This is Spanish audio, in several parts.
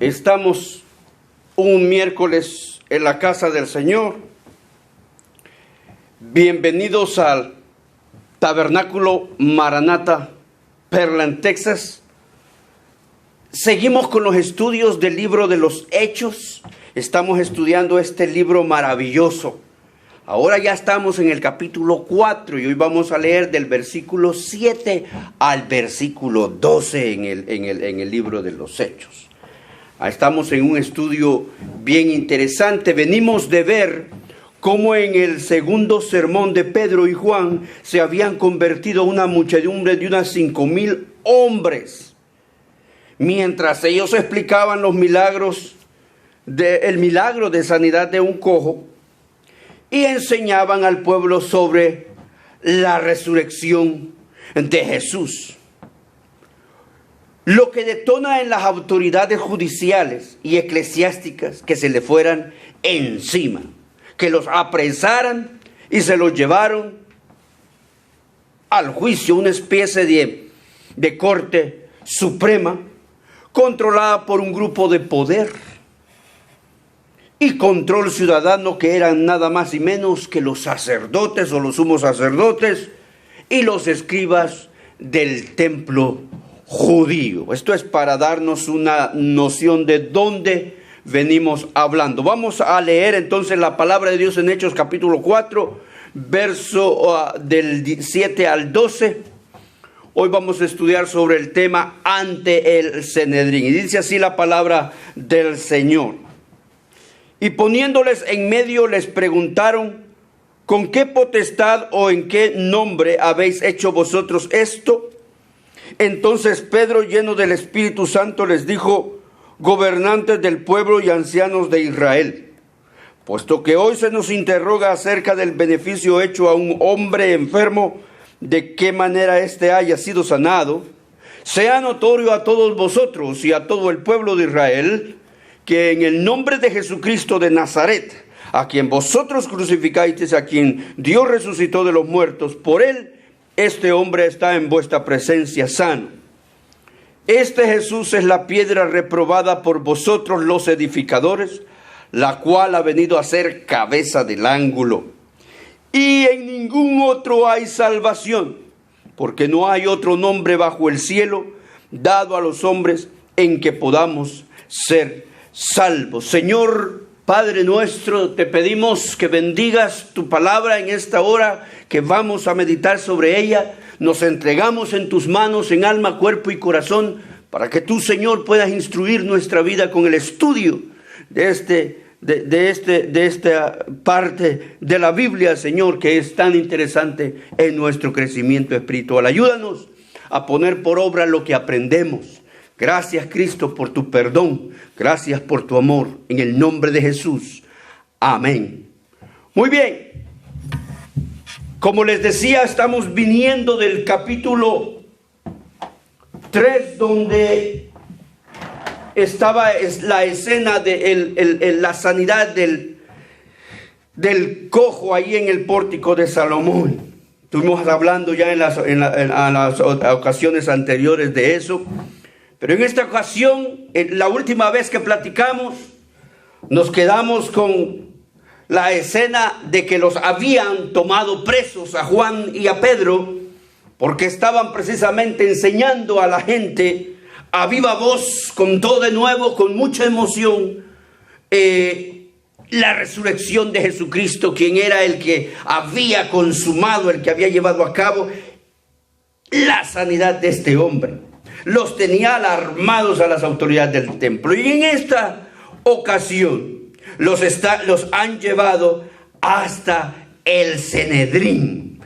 Estamos un miércoles en la casa del Señor. Bienvenidos al Tabernáculo Maranata, Pearland, Texas. Seguimos con los estudios del libro de los Hechos. Estamos estudiando este libro maravilloso. Ahora ya estamos en el capítulo 4 y hoy vamos a leer del versículo 7 al versículo 12 en el libro de los Hechos. Estamos en un estudio bien interesante. Venimos de ver cómo en el segundo sermón de Pedro y Juan se habían convertido una muchedumbre de unas 5,000 hombres. Mientras ellos explicaban los milagros, el milagro de sanidad de un cojo, y enseñaban al pueblo sobre la resurrección de Jesús. Lo que detona en las autoridades judiciales y eclesiásticas que se le fueran encima, que los apresaran y se los llevaron al juicio, una especie de corte suprema controlada por un grupo de poder y control ciudadano que eran nada más y menos que los sacerdotes o los sumos sacerdotes y los escribas del templo judío. Esto es para darnos una noción de dónde venimos hablando. Vamos a leer entonces la palabra de Dios en Hechos capítulo 4, verso del 7 al 12. Hoy vamos a estudiar sobre el tema ante el Sanedrín. Y dice así la palabra del Señor. Y poniéndoles en medio les preguntaron: ¿con qué potestad o en qué nombre habéis hecho vosotros esto? Entonces Pedro, lleno del Espíritu Santo, les dijo: gobernantes del pueblo y ancianos de Israel, puesto que hoy se nos interroga acerca del beneficio hecho a un hombre enfermo, de qué manera éste haya sido sanado, sea notorio a todos vosotros y a todo el pueblo de Israel, que en el nombre de Jesucristo de Nazaret, a quien vosotros crucificáis, a quien Dios resucitó de los muertos, por él este hombre está en vuestra presencia sano. Este Jesús es la piedra reprobada por vosotros los edificadores, la cual ha venido a ser cabeza del ángulo. Y en ningún otro hay salvación, porque no hay otro nombre bajo el cielo dado a los hombres en que podamos ser salvos. Señor Padre nuestro, te pedimos que bendigas tu palabra en esta hora que vamos a meditar sobre ella. Nos entregamos en tus manos en alma, cuerpo y corazón, para que tú, Señor, puedas instruir nuestra vida con el estudio de esta parte de la Biblia, Señor, que es tan interesante en nuestro crecimiento espiritual. Ayúdanos a poner por obra lo que aprendemos. Gracias, Cristo, por tu perdón. Gracias por tu amor. En el nombre de Jesús. Amén. Muy bien. Como les decía, estamos viniendo del capítulo 3, donde estaba la escena de la sanidad del cojo ahí en el pórtico de Salomón. Estuvimos hablando ya en las ocasiones anteriores de eso. Pero en esta ocasión, la última vez que platicamos, nos quedamos con la escena de que los habían tomado presos a Juan y a Pedro, porque estaban precisamente enseñando a la gente a viva voz, con todo de nuevo, con mucha emoción, la resurrección de Jesucristo, quien era el que había consumado, el que había llevado a cabo la sanidad de este hombre. Los tenía alarmados a las autoridades del templo. Y en esta ocasión los han llevado hasta el Sanedrín.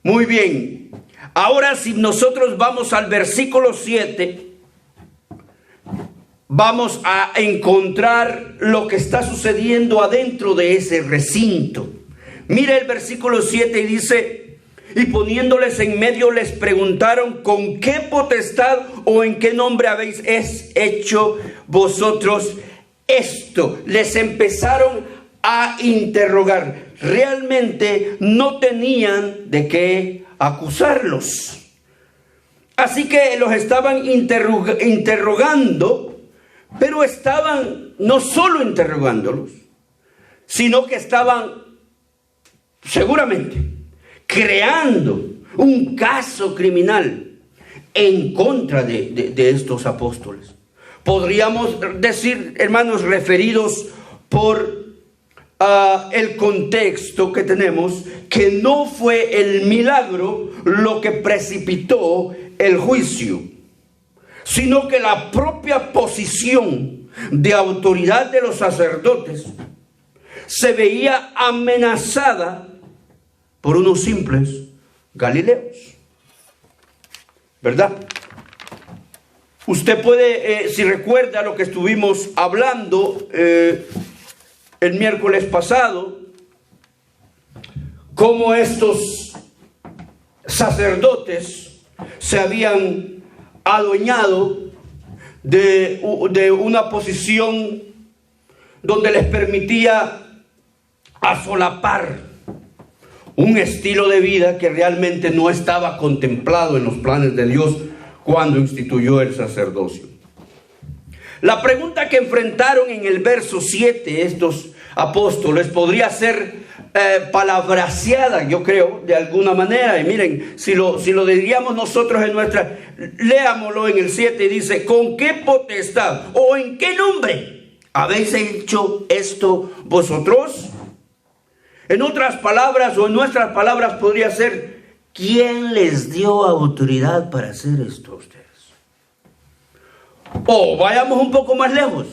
Muy bien. Ahora, si nosotros vamos al versículo 7, vamos a encontrar lo que está sucediendo adentro de ese recinto. Mire el versículo 7 y dice: y poniéndoles en medio les preguntaron: ¿con qué potestad o en qué nombre habéis hecho vosotros esto? Les empezaron a interrogar. Realmente no tenían de qué acusarlos. Así que los estaban interrogando Pero estaban no solo interrogándolos, sino que estaban seguramente creando un caso criminal en contra de estos apóstoles. Podríamos decir, hermanos, referidos por el contexto que tenemos, que no fue el milagro lo que precipitó el juicio, sino que la propia posición de autoridad de los sacerdotes se veía amenazada por unos simples galileos, ¿verdad? Usted puede, si recuerda lo que estuvimos hablando el miércoles pasado, cómo estos sacerdotes se habían adueñado de una posición donde les permitía asolapar un estilo de vida que realmente no estaba contemplado en los planes de Dios cuando instituyó el sacerdocio. La pregunta que enfrentaron en el verso 7 estos apóstoles podría ser palabraseada, yo creo, de alguna manera. Y miren, si lo diríamos nosotros en nuestra, leámoslo en el 7, dice: ¿con qué potestad o en qué nombre habéis hecho esto vosotros? En otras palabras, o en nuestras palabras, podría ser: ¿quién les dio autoridad para hacer esto a ustedes? O vayamos un poco más lejos: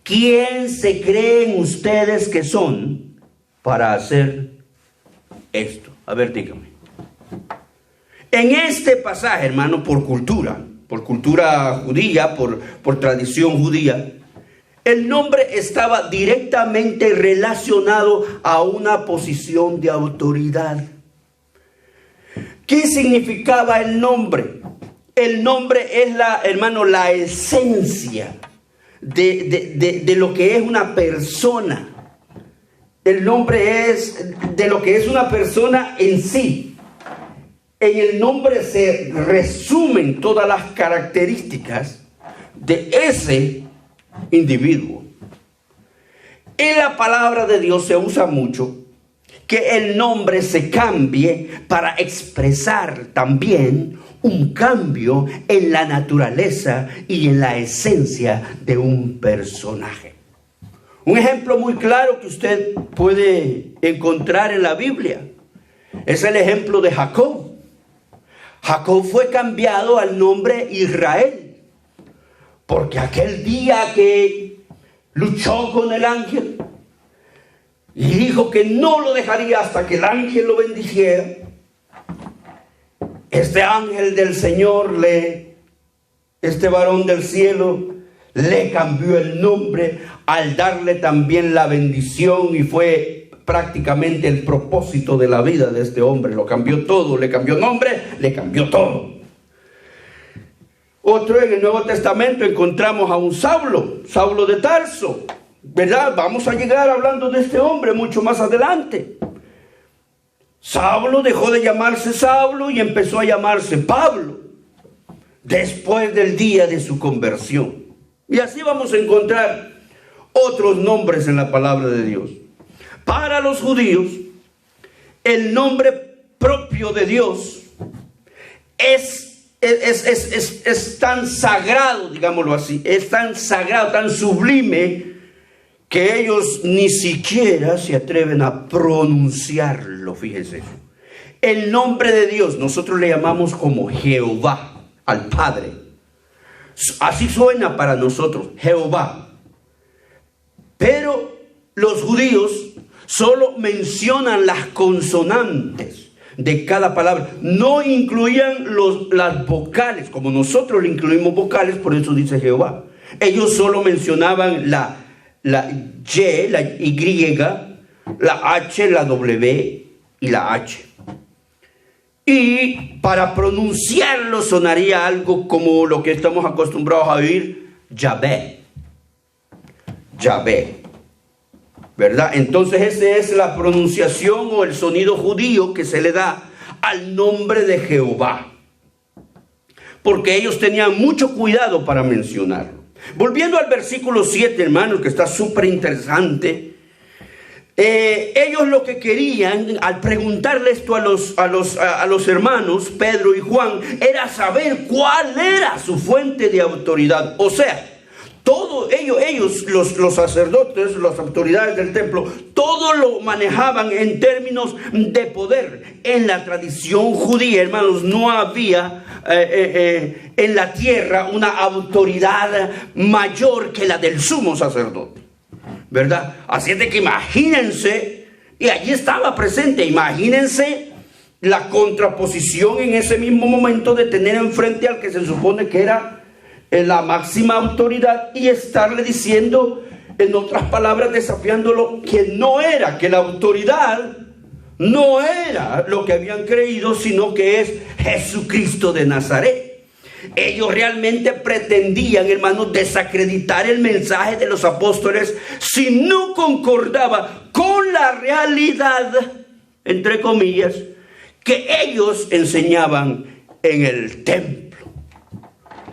¿quién se creen ustedes que son para hacer esto? A ver, dígame. En este pasaje, hermano, por cultura judía, por tradición judía, el nombre estaba directamente relacionado a una posición de autoridad. ¿Qué significaba el nombre? El nombre es la esencia de lo que es una persona. El nombre es de lo que es una persona en sí. En el nombre se resumen todas las características de ese individuo. En la palabra de Dios se usa mucho que el nombre se cambie para expresar también un cambio en la naturaleza y en la esencia de un personaje. Un ejemplo muy claro que usted puede encontrar en la Biblia es el ejemplo de Jacob. Jacob fue cambiado al nombre Israel, porque aquel día que luchó con el ángel y dijo que no lo dejaría hasta que el ángel lo bendijera, este ángel del Señor, este varón del cielo, le cambió el nombre al darle también la bendición, y fue prácticamente el propósito de la vida de este hombre. Lo cambió todo, le cambió nombre, le cambió todo. Otro, en el Nuevo Testamento encontramos a un Saulo de Tarso, ¿verdad? Vamos a llegar hablando de este hombre mucho más adelante. Saulo dejó de llamarse Saulo y empezó a llamarse Pablo después del día de su conversión. Y así vamos a encontrar otros nombres en la palabra de Dios. Para los judíos, el nombre propio de Dios es tan sagrado, digámoslo así, es tan sagrado, tan sublime, que ellos ni siquiera se atreven a pronunciarlo. Fíjense, el nombre de Dios nosotros le llamamos como Jehová al Padre. Así suena para nosotros, Jehová. Pero los judíos solo mencionan las consonantes de cada palabra. No incluían las vocales, como nosotros le incluimos vocales, por eso dice Jehová. Ellos solo mencionaban la Y, la Y, la H, la W y la H. Y para pronunciarlo sonaría algo como lo que estamos acostumbrados a oír: Yahvé. Yahvé, ¿verdad? Entonces esa es la pronunciación o el sonido judío que se le da al nombre de Jehová, porque ellos tenían mucho cuidado para mencionarlo. Volviendo al versículo 7, hermanos, que está súper interesante. Ellos lo que querían, al preguntarle esto a los hermanos, Pedro y Juan, era saber cuál era su fuente de autoridad. O sea, todo ellos, los sacerdotes, las autoridades del templo, todo lo manejaban en términos de poder. En la tradición judía, hermanos, no había en la tierra una autoridad mayor que la del sumo sacerdote, ¿verdad? Así es de que imagínense, y allí estaba presente, imagínense la contraposición en ese mismo momento de tener enfrente al que se supone que era la máxima autoridad y estarle diciendo, en otras palabras, desafiándolo, que no era, que la autoridad no era lo que habían creído, sino que es Jesucristo de Nazaret. Ellos realmente pretendían, hermanos, desacreditar el mensaje de los apóstoles si no concordaba con la realidad, entre comillas, que ellos enseñaban en el templo.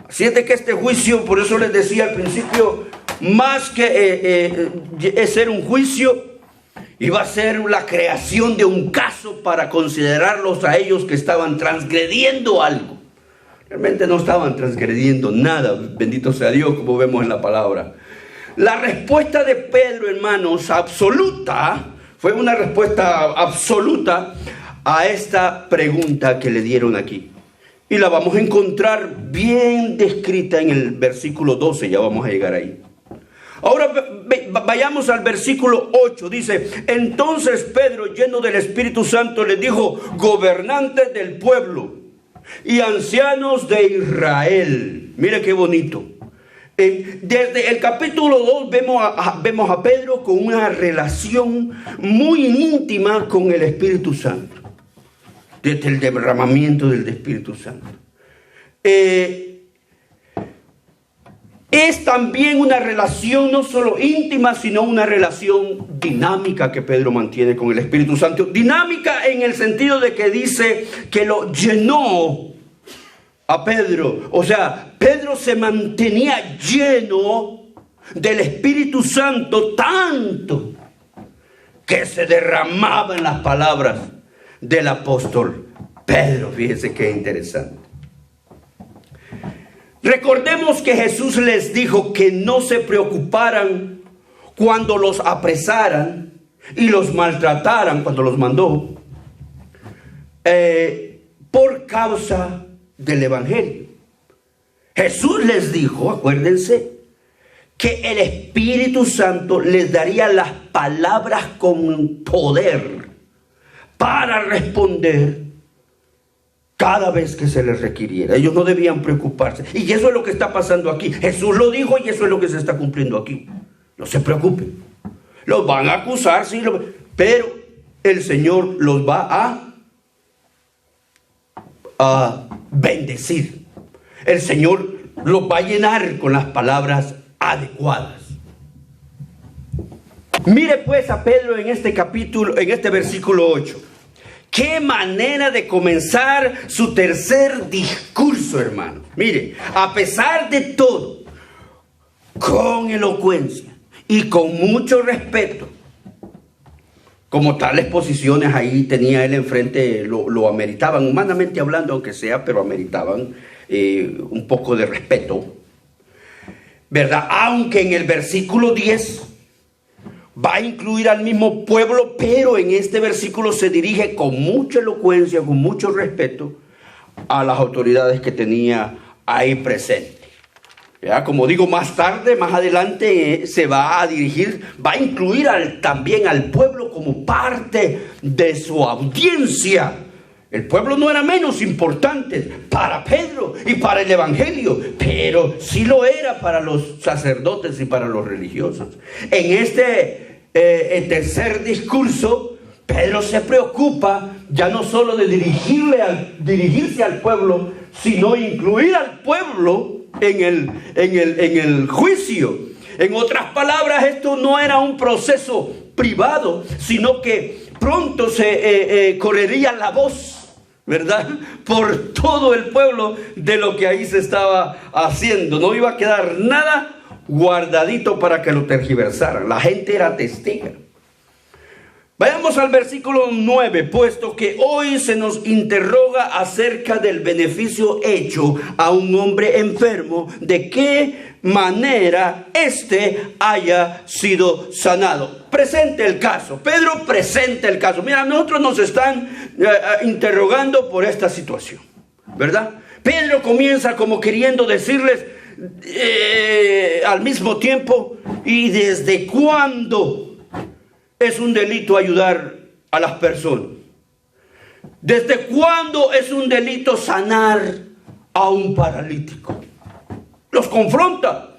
Así es de que este juicio, por eso les decía al principio, más que ser un juicio, iba a ser la creación de un caso para considerarlos a ellos que estaban transgrediendo algo. Realmente no estaban transgrediendo nada, bendito sea Dios, como vemos en la palabra. La respuesta de Pedro, hermanos, absoluta, fue una respuesta absoluta a esta pregunta que le dieron aquí. Y la vamos a encontrar bien descrita en el versículo 12, ya vamos a llegar ahí. Ahora vayamos al versículo 8, dice: entonces Pedro, lleno del Espíritu Santo, les dijo: gobernantes del pueblo y ancianos de Israel. Mire qué bonito. Desde el capítulo 2 vemos a Pedro con una relación muy íntima con el Espíritu Santo. Desde el derramamiento del Espíritu Santo. Es también una relación no solo íntima, sino una relación dinámica que Pedro mantiene con el Espíritu Santo. Dinámica en el sentido de que dice que lo llenó a Pedro. O sea, Pedro se mantenía lleno del Espíritu Santo tanto que se derramaba en las palabras del apóstol Pedro. Fíjense qué interesante. Recordemos que Jesús les dijo que no se preocuparan cuando los apresaran y los maltrataran, cuando los mandó, por causa del Evangelio. Jesús les dijo, acuérdense, que el Espíritu Santo les daría las palabras con poder para responder cada vez que se les requiriera. Ellos no debían preocuparse. Y eso es lo que está pasando aquí. Jesús lo dijo y eso es lo que se está cumpliendo aquí. No se preocupen. Los van a acusar, sí, pero el Señor los va a bendecir. El Señor los va a llenar con las palabras adecuadas. Mire pues a Pedro en este capítulo, en este versículo 8. Qué manera de comenzar su tercer discurso, hermano. Mire, a pesar de todo, con elocuencia y con mucho respeto, como tales posiciones ahí tenía él enfrente, lo ameritaban, humanamente hablando, aunque sea, pero ameritaban un poco de respeto, ¿verdad? Aunque en el versículo 10 va a incluir al mismo pueblo, pero en este versículo se dirige con mucha elocuencia, con mucho respeto a las autoridades que tenía ahí presentes. ¿Ya? Como digo, más tarde, más adelante, se va a dirigir, va a incluir también al pueblo como parte de su audiencia. El pueblo no era menos importante para Pedro y para el Evangelio, pero sí lo era para los sacerdotes y para los religiosos. En este tercer discurso, Pedro se preocupa ya no solo de dirigirse al pueblo, sino incluir al pueblo en el juicio. En otras palabras, esto no era un proceso privado, sino que pronto se correría la voz, ¿verdad?, por todo el pueblo de lo que ahí se estaba haciendo. No iba a quedar nada guardadito para que lo tergiversaran. La gente era testiga. Vayamos al versículo 9, puesto que hoy se nos interroga acerca del beneficio hecho a un hombre enfermo, de qué manera éste haya sido sanado. Presente el caso. Pedro presenta el caso. Mira, nosotros nos están interrogando por esta situación, ¿verdad? Pedro comienza como queriendo decirles al mismo tiempo, ¿y desde cuándo es un delito ayudar a las personas? ¿Desde cuándo es un delito sanar a un paralítico? Los confronta.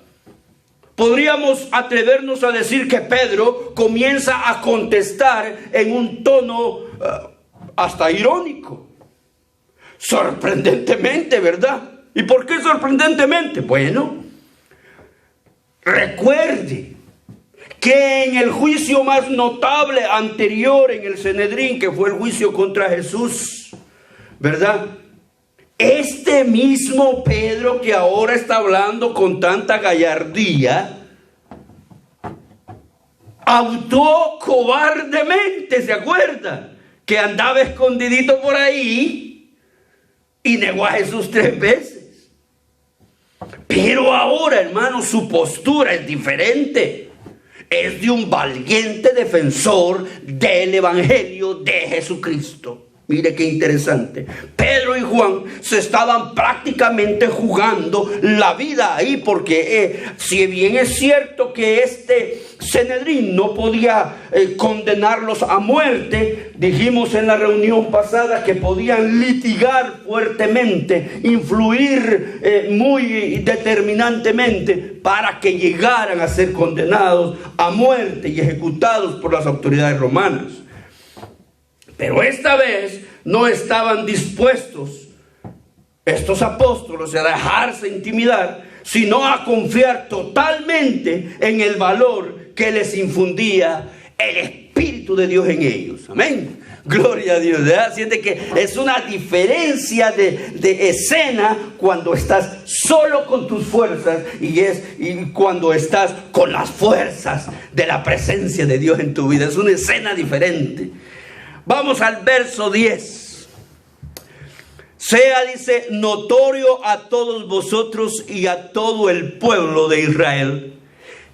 Podríamos atrevernos a decir que Pedro comienza a contestar en un tono hasta irónico. Sorprendentemente, ¿verdad? ¿Y por qué sorprendentemente? Bueno, recuerde que en el juicio más notable anterior en el Sanedrín, que fue el juicio contra Jesús, ¿verdad? Este mismo Pedro que ahora está hablando con tanta gallardía, actuó cobardemente, ¿se acuerda? Que andaba escondidito por ahí y negó a Jesús 3 veces. Pero ahora, hermano, su postura es diferente. Es de un valiente defensor del Evangelio de Jesucristo. Mire qué interesante. Pedro y Juan se estaban prácticamente jugando la vida ahí, porque si bien es cierto que este Sanedrín no podía condenarlos a muerte, dijimos en la reunión pasada que podían litigar fuertemente, influir muy determinantemente para que llegaran a ser condenados a muerte y ejecutados por las autoridades romanas. Pero esta vez no estaban dispuestos estos apóstoles a dejarse intimidar, sino a confiar totalmente en el valor que les infundía el Espíritu de Dios en ellos. Amén. Gloria a Dios. ¿Verdad? Siente que es una diferencia de escena cuando estás solo con tus fuerzas y cuando estás con las fuerzas de la presencia de Dios en tu vida. Es una escena diferente. Vamos al verso 10. Sea, dice, notorio a todos vosotros y a todo el pueblo de Israel,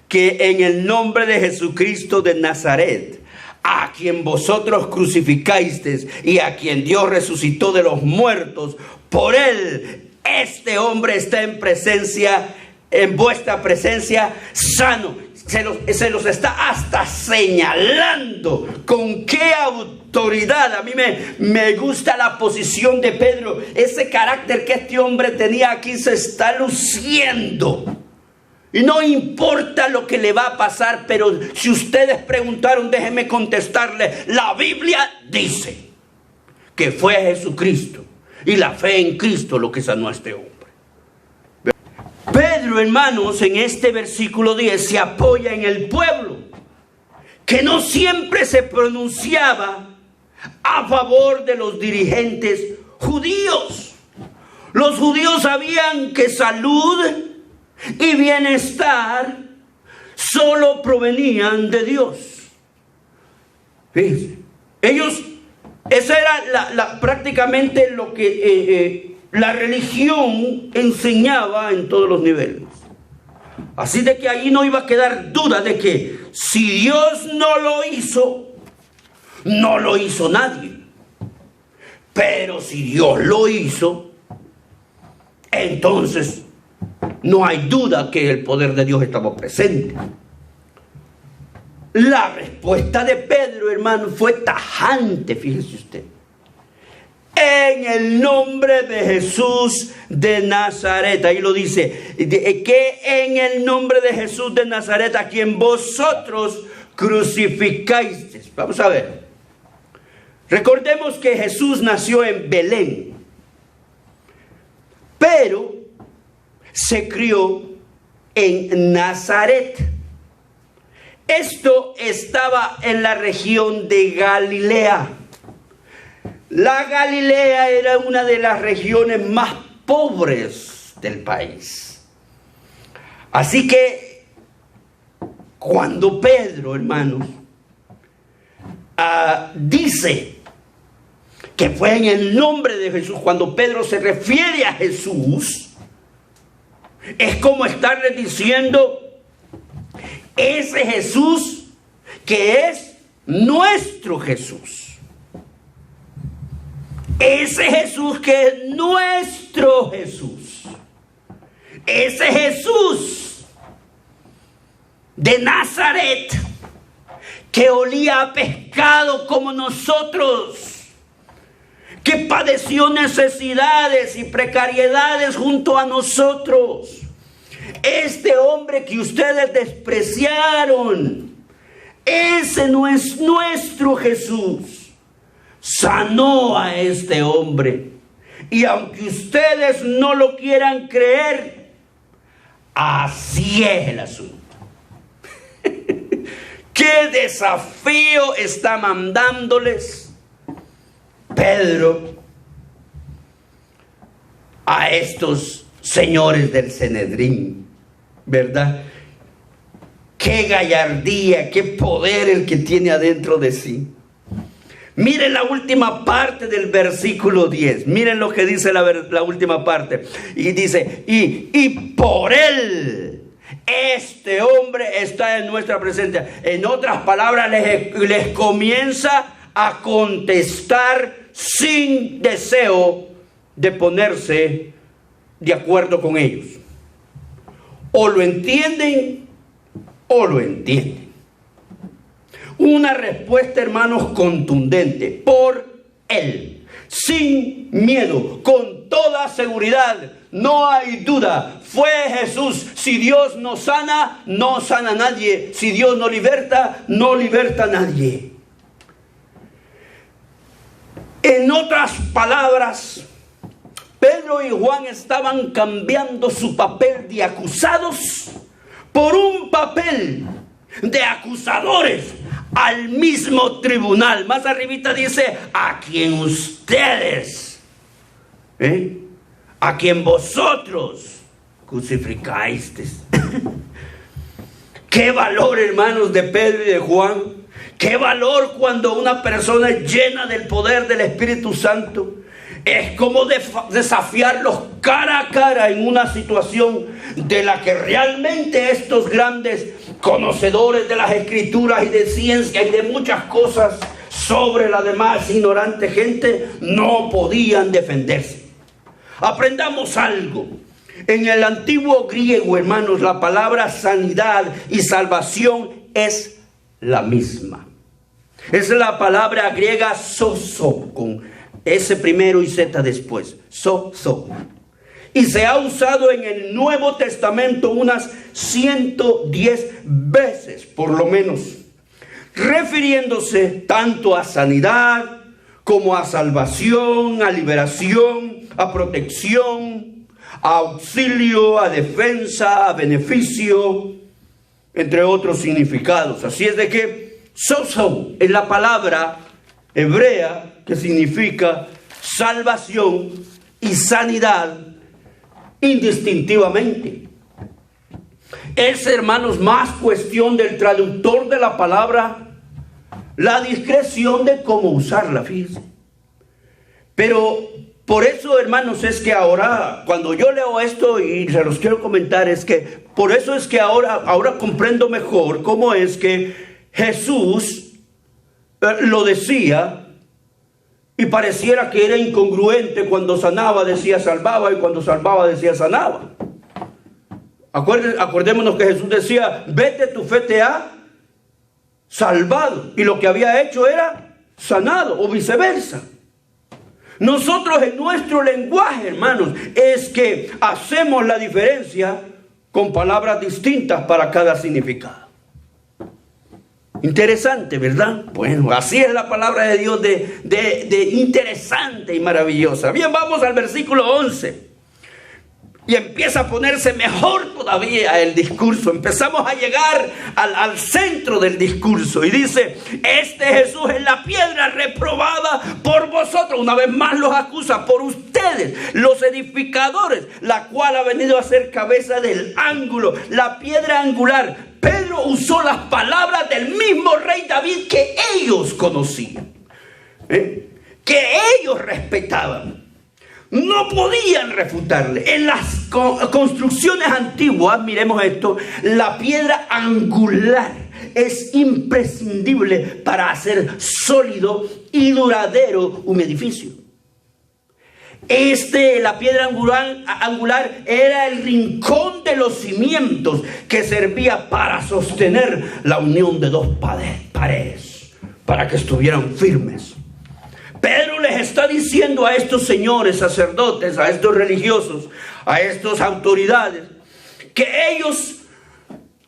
que en el nombre de Jesucristo de Nazaret, a quien vosotros crucificasteis y a quien Dios resucitó de los muertos, por él este hombre está en vuestra presencia sano. Se los está hasta señalando. ¿Con qué autoridad? A mí me gusta la posición de Pedro. Ese carácter que este hombre tenía aquí se está luciendo. Y no importa lo que le va a pasar, pero si ustedes preguntaron, déjenme contestarle. La Biblia dice que fue Jesucristo y la fe en Cristo lo que sanó a este hombre. Pedro, hermanos, en este versículo 10 se apoya en el pueblo, que no siempre se pronunciaba a favor de los dirigentes judíos. Los judíos sabían que salud y bienestar solo provenían de Dios. Fíjense, ellos, esa era prácticamente lo que la religión enseñaba en todos los niveles. Así de que ahí no iba a quedar duda de que si Dios no lo hizo, no lo hizo nadie. Pero si Dios lo hizo, entonces no hay duda que el poder de Dios estaba presente. La respuesta de Pedro, hermano, fue tajante, fíjese usted. En el nombre de Jesús de Nazaret, ahí lo dice, que en el nombre de Jesús de Nazaret, a quien vosotros crucificasteis. Vamos a ver. Recordemos que Jesús nació en Belén, pero se crió en Nazaret. Esto estaba en la región de Galilea. La Galilea era una de las regiones más pobres del país. Así que cuando Pedro, hermanos, dice que fue en el nombre de Jesús, cuando Pedro se refiere a Jesús, es como estarle diciendo, ese Jesús que es nuestro Jesús. Ese Jesús que es nuestro Jesús. Ese Jesús de Nazaret que olía a pescado como nosotros, que padeció necesidades y precariedades junto a nosotros. Este hombre que ustedes despreciaron, ese no es nuestro Jesús. Sanó a este hombre. Y aunque ustedes no lo quieran creer, así es el asunto. ¿Qué desafío está mandándoles Pedro a estos señores del Sanedrín? ¿Verdad? Qué gallardía, qué poder el que tiene adentro de sí. Miren la última parte del versículo 10. Miren lo que dice la última parte. Y dice, y por él este hombre está en nuestra presencia. En otras palabras, les comienza a contestar sin deseo de ponerse de acuerdo con ellos. O lo entienden o lo entienden. Una respuesta, hermanos, contundente. Por él, sin miedo, con toda seguridad, no hay duda. Fue Jesús. Si Dios no sana, no sana a nadie. Si Dios no liberta, no liberta a nadie. En otras palabras, Pedro y Juan estaban cambiando su papel de acusados por un papel de acusadores al mismo tribunal. Más arribita dice, a quien ustedes, a quien vosotros crucificasteis. Qué valor, hermanos, de Pedro y de Juan. Qué valor cuando una persona es llena del poder del Espíritu Santo. Es como desafiarlos cara a cara en una situación de la que realmente estos grandes conocedores de las Escrituras y de ciencia y de muchas cosas sobre la demás ignorante gente no podían defenderse. Aprendamos algo. En el antiguo griego, hermanos, la palabra sanidad y salvación es la misma. Es la palabra griega sozo, con S primero y Z después. Sozo. Y se ha usado en el Nuevo Testamento unas 110 veces, por lo menos, refiriéndose tanto a sanidad como a salvación, a liberación, a protección, a auxilio, a defensa, a beneficio, entre otros significados. Así es de que sozo es la palabra hebrea que significa salvación y sanidad indistintivamente. Es, hermanos, más cuestión del traductor de la palabra, la discreción de cómo usarla, fíjense. Pero por eso, hermanos, es que ahora, cuando yo leo esto y se los quiero comentar, es que por eso es que ahora comprendo mejor cómo es que Jesús lo decía. Y pareciera que era incongruente. Cuando sanaba decía salvaba, y cuando salvaba decía sanaba. Acordémonos que Jesús decía, vete, tu fe te ha salvado. Y lo que había hecho era sanado, o viceversa. Nosotros en nuestro lenguaje, hermanos, es que hacemos la diferencia con palabras distintas para cada significado. Interesante, ¿verdad? Bueno, así es la palabra de Dios de interesante y maravillosa. Bien, vamos al versículo 11. Y empieza a ponerse mejor todavía el discurso. Empezamos a llegar al centro del discurso. Y dice, este Jesús es la piedra reprobada por vosotros. Una vez más los acusa, por ustedes, los edificadores, la cual ha venido a ser cabeza del ángulo, la piedra angular. Pedro usó las palabras del mismo rey David que ellos conocían, que ellos respetaban. No podían refutarle. En las construcciones antiguas, miremos esto, la piedra angular es imprescindible para hacer sólido y duradero un edificio. La piedra angular era el rincón de los cimientos que servía para sostener la unión de dos paredes, para que estuvieran firmes. Pedro les está diciendo a estos señores sacerdotes, a estos religiosos, a estas autoridades, que ellos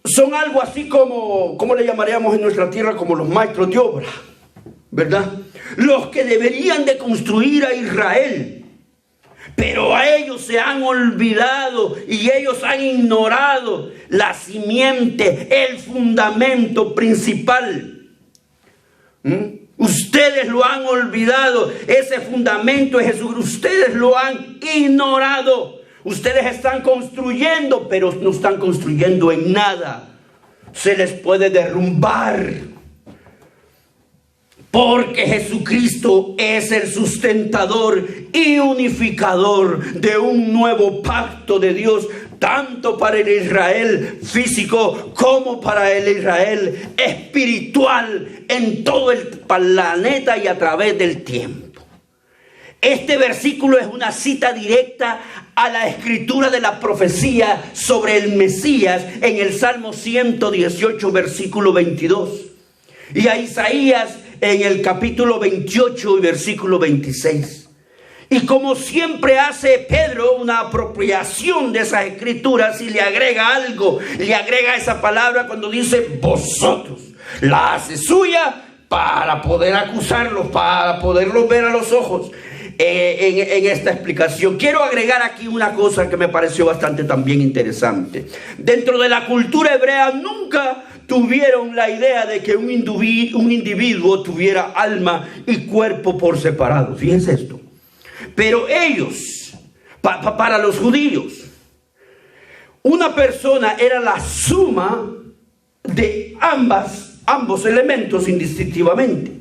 son algo así como, ¿cómo le llamaríamos en nuestra tierra? Como los maestros de obra, ¿verdad? Los que deberían de construir a Israel. Pero a ellos se han olvidado y ellos han ignorado la simiente, el fundamento principal. Ustedes lo han olvidado, ese fundamento es Jesús. Ustedes lo han ignorado. Ustedes están construyendo, pero no están construyendo en nada. Se les puede derrumbar. Porque Jesucristo es el sustentador y unificador de un nuevo pacto de Dios, tanto para el Israel físico como para el Israel espiritual en todo el planeta y a través del tiempo. Este versículo es una cita directa a la escritura de la profecía sobre el Mesías en el Salmo 118, versículo 22. Y a Isaías en el capítulo 28 y versículo 26. Y como siempre hace Pedro una apropiación de esas escrituras y le agrega algo, le agrega esa palabra cuando dice vosotros. La hace suya para poder acusarlos, para poderlos ver a los ojos en esta explicación. Quiero agregar aquí una cosa que me pareció bastante también interesante. Dentro de la cultura hebrea nunca tuvieron la idea de que un individuo tuviera alma y cuerpo por separado. Fíjense esto. Pero ellos, para los judíos, una persona era la suma de ambos elementos indistintivamente.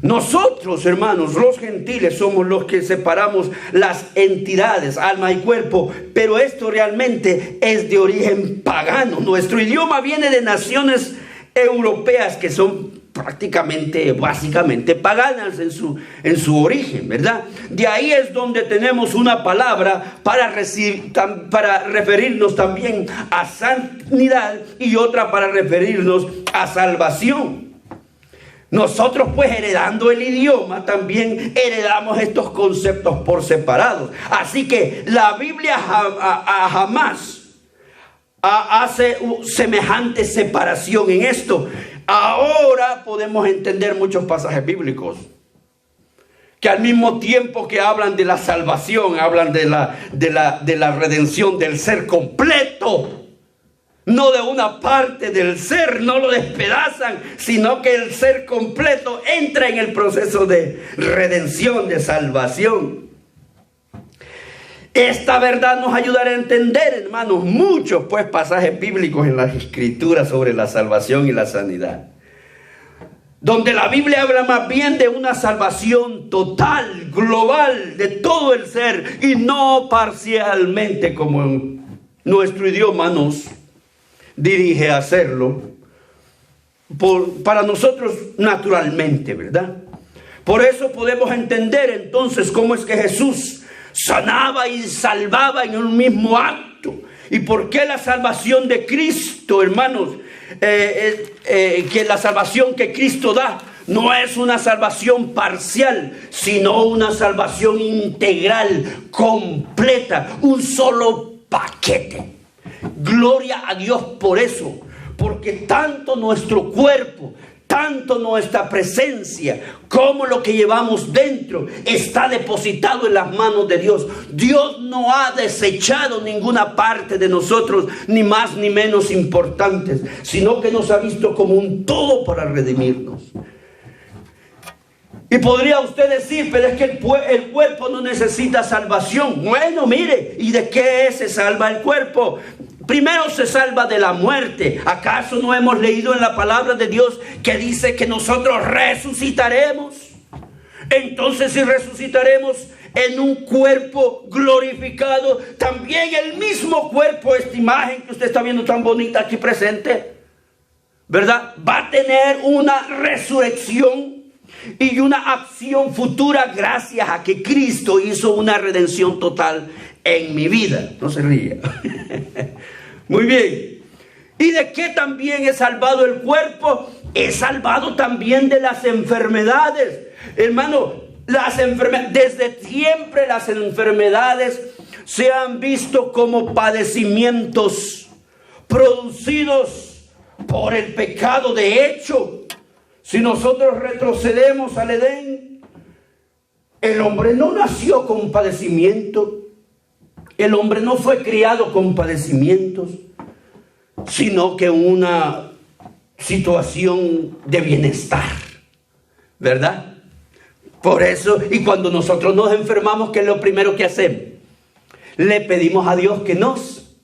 Nosotros, hermanos, los gentiles, somos los que separamos las entidades, alma y cuerpo, pero esto realmente es de origen pagano. Nuestro idioma viene de naciones europeas que son básicamente paganas en su origen, ¿verdad? De ahí es donde tenemos una palabra para referirnos también a sanidad y otra para referirnos a salvación. Nosotros pues heredando el idioma también heredamos estos conceptos por separados. Así que la Biblia jamás hace semejante separación en esto. Ahora podemos entender muchos pasajes bíblicos que al mismo tiempo que hablan de la salvación, hablan de la redención del ser completo. No de una parte del ser, no lo despedazan, sino que el ser completo entra en el proceso de redención, de salvación. Esta verdad nos ayudará a entender, hermanos, muchos pues pasajes bíblicos en las escrituras sobre la salvación y la sanidad, donde la Biblia habla más bien de una salvación total, global, de todo el ser, y no parcialmente como en nuestro idioma nos dirige a hacerlo para nosotros naturalmente, ¿verdad? Por eso podemos entender entonces cómo es que Jesús sanaba y salvaba en un mismo acto. ¿Y por qué la salvación de Cristo, hermanos? Que la salvación que Cristo da no es una salvación parcial, sino una salvación integral, completa, un solo paquete. Gloria a Dios por eso, porque tanto nuestro cuerpo, tanto nuestra presencia, como lo que llevamos dentro, está depositado en las manos de Dios. Dios no ha desechado ninguna parte de nosotros, ni más ni menos importantes, sino que nos ha visto como un todo para redimirnos. Y podría usted decir, pero es que el cuerpo no necesita salvación. Bueno, mire, ¿y de qué se salva el cuerpo? Primero se salva de la muerte. ¿Acaso no hemos leído en la palabra de Dios que dice que nosotros resucitaremos? Entonces, si resucitaremos en un cuerpo glorificado, también el mismo cuerpo, esta imagen que usted está viendo tan bonita aquí presente, ¿verdad?, va a tener una resurrección y una acción futura gracias a que Cristo hizo una redención total en mi vida. No se ría. Muy bien. ¿Y de qué también es salvado el cuerpo? Es salvado también de las enfermedades. Hermano, desde siempre las enfermedades se han visto como padecimientos producidos por el pecado. De hecho, si nosotros retrocedemos al Edén, el hombre no nació con padecimiento. El hombre no fue criado con padecimientos, sino que una situación de bienestar, ¿verdad? Por eso, y cuando nosotros nos enfermamos, ¿qué es lo primero que hacemos? Le pedimos a Dios que nos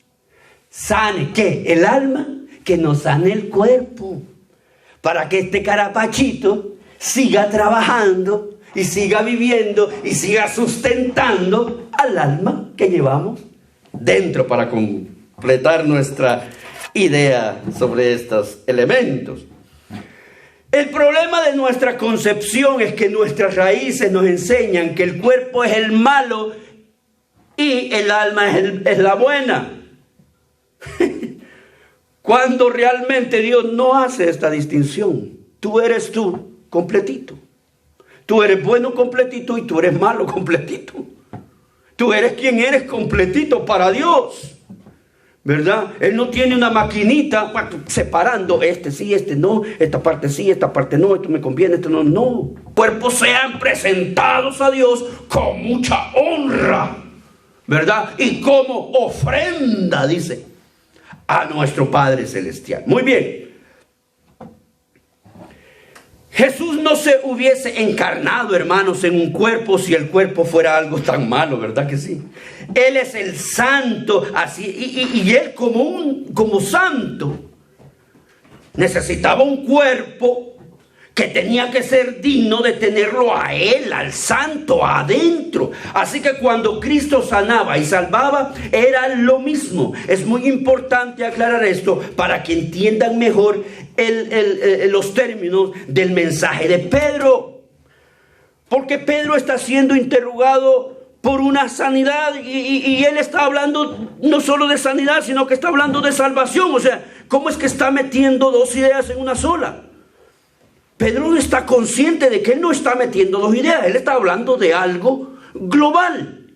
sane. ¿Qué? El alma, que nos sane el cuerpo, para que este carapachito siga trabajando y siga viviendo y siga sustentando al alma que llevamos dentro, para completar nuestra idea sobre estos elementos. El problema de nuestra concepción es que nuestras raíces nos enseñan que el cuerpo es el malo y el alma es la buena. Cuando realmente Dios no hace esta distinción. Tú eres tú completito. Tú eres bueno completito y tú eres malo completito. Tú eres quien eres completito para Dios, ¿verdad? Él no tiene una maquinita separando este sí, este no, esta parte sí, esta parte no, esto me conviene, esto no. No. Cuerpos sean presentados a Dios con mucha honra, ¿verdad? Y como ofrenda, dice, a nuestro Padre Celestial. Muy bien. Jesús no se hubiese encarnado, hermanos, en un cuerpo si el cuerpo fuera algo tan malo, ¿verdad que sí? Él es el santo, así, y él como santo necesitaba un cuerpo que tenía que ser digno de tenerlo a él, al santo, adentro. Así que cuando Cristo sanaba y salvaba, era lo mismo. Es muy importante aclarar esto para que entiendan mejor los términos del mensaje de Pedro. Porque Pedro está siendo interrogado por una sanidad y él está hablando no solo de sanidad, sino que está hablando de salvación. O sea, ¿cómo es que está metiendo dos ideas en una sola? Pedro no está consciente de que él no está metiendo dos ideas. Él está hablando de algo global,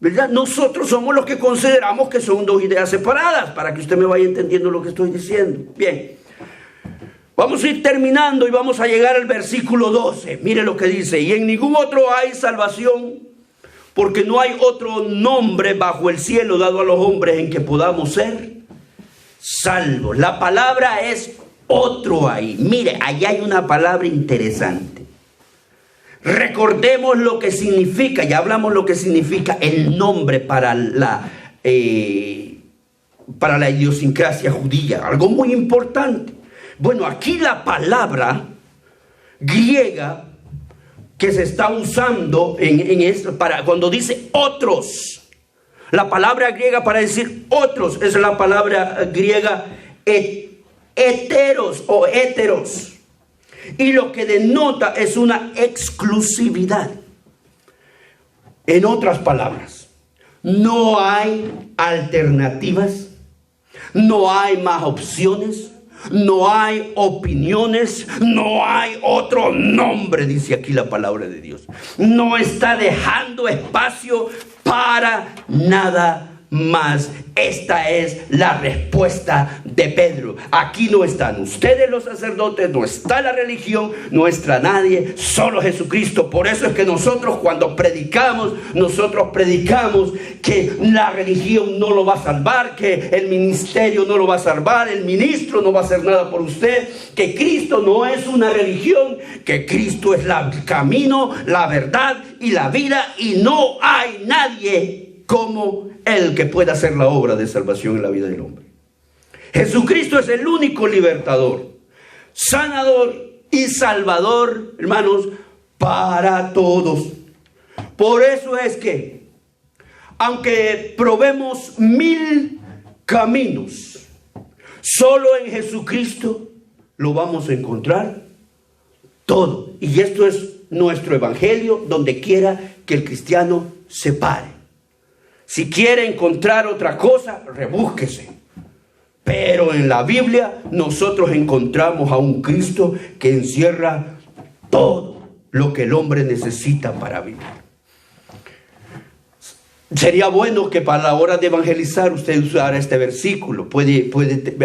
¿verdad? Nosotros somos los que consideramos que son dos ideas separadas, para que usted me vaya entendiendo lo que estoy diciendo. Bien, vamos a ir terminando y vamos a llegar al versículo 12. Mire lo que dice: y en ningún otro hay salvación, porque no hay otro nombre bajo el cielo dado a los hombres en que podamos ser salvos. La palabra es otro ahí. Mire, ahí hay una palabra interesante. Recordemos lo que significa, ya hablamos lo que significa el nombre para la idiosincrasia judía, algo muy importante. Bueno, aquí la palabra griega que se está usando en esto, para cuando dice otros, la palabra griega para decir otros es la palabra griega heteros o héteros, y lo que denota es una exclusividad. En otras palabras, no hay alternativas, no hay más opciones, no hay opiniones, no hay otro nombre, dice aquí la palabra de Dios. No está dejando espacio para nada Mas esta es la respuesta de Pedro. Aquí no están ustedes los sacerdotes, no está la religión, no está nadie, solo Jesucristo. Por eso es que nosotros cuando predicamos que la religión no lo va a salvar, que el ministerio no lo va a salvar, el ministro no va a hacer nada por usted, que Cristo no es una religión, que Cristo es el camino, la verdad y la vida, y no hay nadie como el que pueda hacer la obra de salvación en la vida del hombre. Jesucristo es el único libertador, sanador y salvador, hermanos, para todos. Por eso es que, aunque probemos 1000 caminos, solo en Jesucristo lo vamos a encontrar todo. Y esto es nuestro evangelio, donde quiera que el cristiano se pare. Si quiere encontrar otra cosa, rebúsquese. Pero en la Biblia nosotros encontramos a un Cristo que encierra todo lo que el hombre necesita para vivir. Sería bueno que para la hora de evangelizar usted usara este versículo. Puede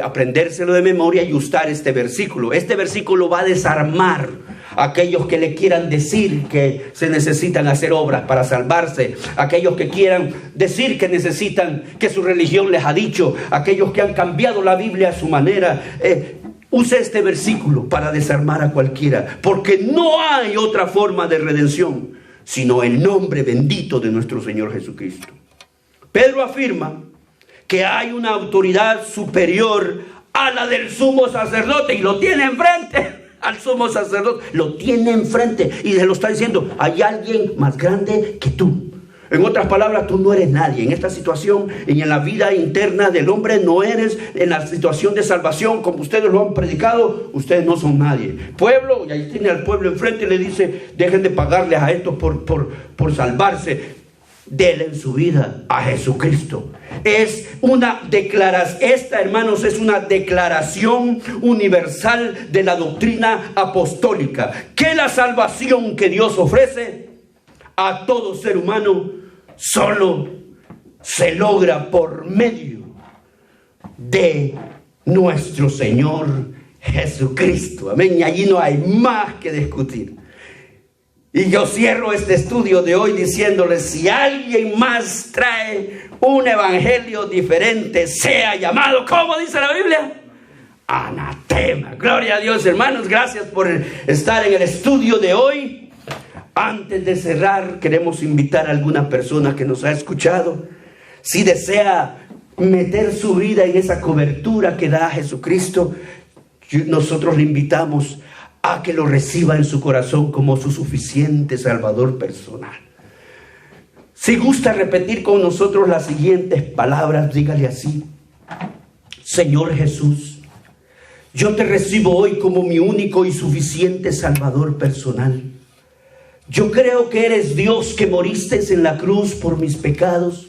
aprendérselo de memoria y usar este versículo. Este versículo va a desarmar a aquellos que le quieran decir que se necesitan hacer obras para salvarse, aquellos que quieran decir que necesitan, que su religión les ha dicho, aquellos que han cambiado la Biblia a su manera. Use este versículo para desarmar a cualquiera, porque no hay otra forma de redención sino el nombre bendito de nuestro Señor Jesucristo. Pedro afirma que hay una autoridad superior a la del sumo sacerdote, y lo tiene enfrente. Al sumo sacerdote lo tiene enfrente y se lo está diciendo: hay alguien más grande que tú. En otras palabras, tú no eres nadie. En esta situación y en la vida interna del hombre no eres, en la situación de salvación, como ustedes lo han predicado, ustedes no son nadie. Pueblo, y ahí tiene al pueblo enfrente y le dice: dejen de pagarles a estos por salvarse. Denle en su vida a Jesucristo. Es una declaración, esta, hermanos, es una declaración universal de la doctrina apostólica, que la salvación que Dios ofrece a todo ser humano solo se logra por medio de nuestro Señor Jesucristo. Amén. Y allí no hay más que discutir. Y yo cierro este estudio de hoy diciéndoles: si alguien más trae un evangelio diferente, sea llamado, ¿cómo dice la Biblia? Anatema. Gloria a Dios, hermanos. Gracias por estar en el estudio de hoy. Antes de cerrar, queremos invitar a alguna persona que nos ha escuchado, si desea meter su vida en esa cobertura que da Jesucristo, nosotros le invitamos a que lo reciba en su corazón como su suficiente Salvador personal. Si gusta repetir con nosotros las siguientes palabras, dígale así: Señor Jesús, yo te recibo hoy como mi único y suficiente Salvador personal. Yo creo que eres Dios, que moriste en la cruz por mis pecados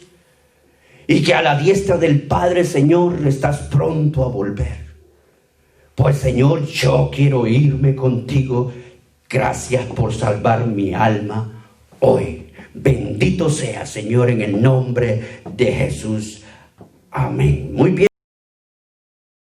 y que a la diestra del Padre, Señor, estás pronto a volver. Pues, Señor, yo quiero irme contigo. Gracias por salvar mi alma hoy. Bendito sea, Señor, en el nombre de Jesús. Amén. Muy bien.